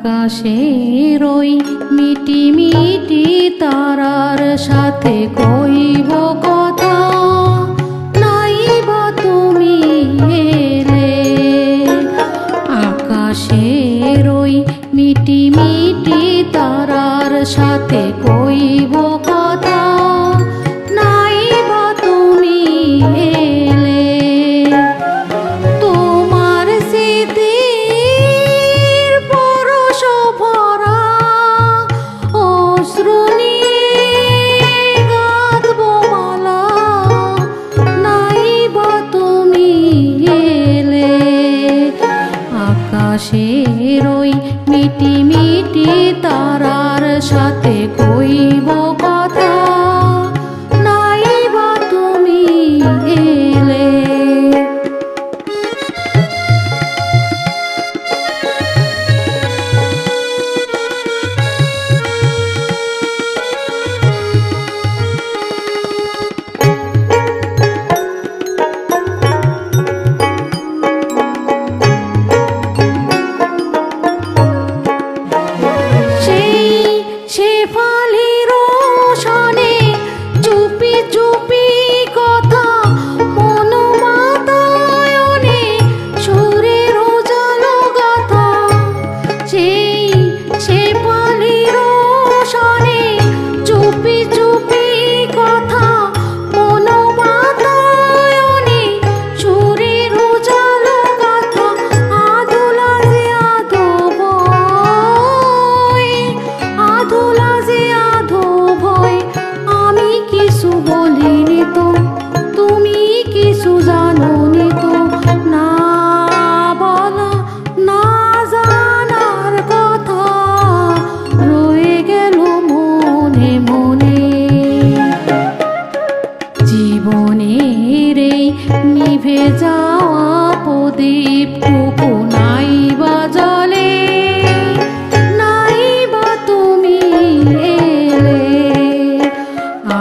আকাশের ওই মিটি মিটি তারার সাথে কইব কথা, নাই বা তুমি এলে। আকাশের ওই মিটি মিটি তারার সাথে কইব কথা, নাই বা তুমি এলে। তোমার স্মৃতির পরশ ভরা অশ্রু নিয়ে গাঁথব মালা, নাই বা তুমি এলে। আকাশের ওই মিটি মিটি তারার সাথে কইব কথা, নাই বা তুমি এলে। জীবনের এই নিভে যাওয়া প্রদীপটুকু নাই বা জ্বলে, নাই বা তুমি এলে।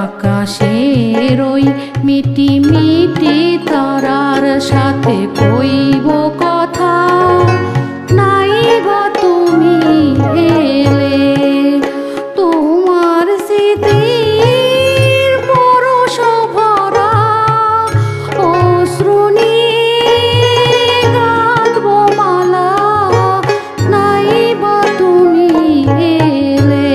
আকাশের ওই মিটি মিটি তারার সাথে কইব কথা, নাই বা তুমি এলে। তোমার স্মৃতির পরশ ভরা অশ্রু নিয়ে গাঁথব মালা, নাই বা তুমি এলে।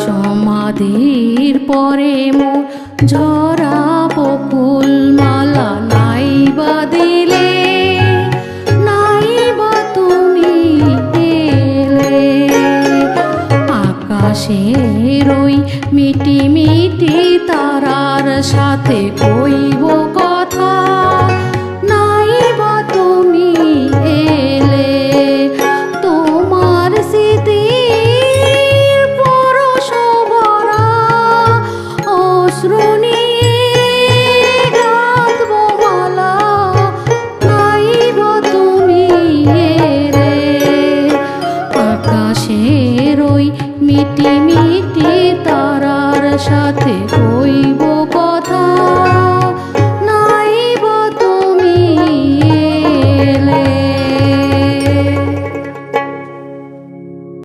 সমাধির পরে মোর ঝরা বকুল মালা নাই বা দিলে, নাই বা তুমি এলে। আকাশের ওই মিটি মিটি তারার সাথে কইব কথা, নাই বা তুমি এলে। তোমার স্মৃতির পরশ ভরা অশ্রু নিয়ে গাঁথব মালা, নাই বা তুমি এলে। আকাশের ওই মিটি মিটি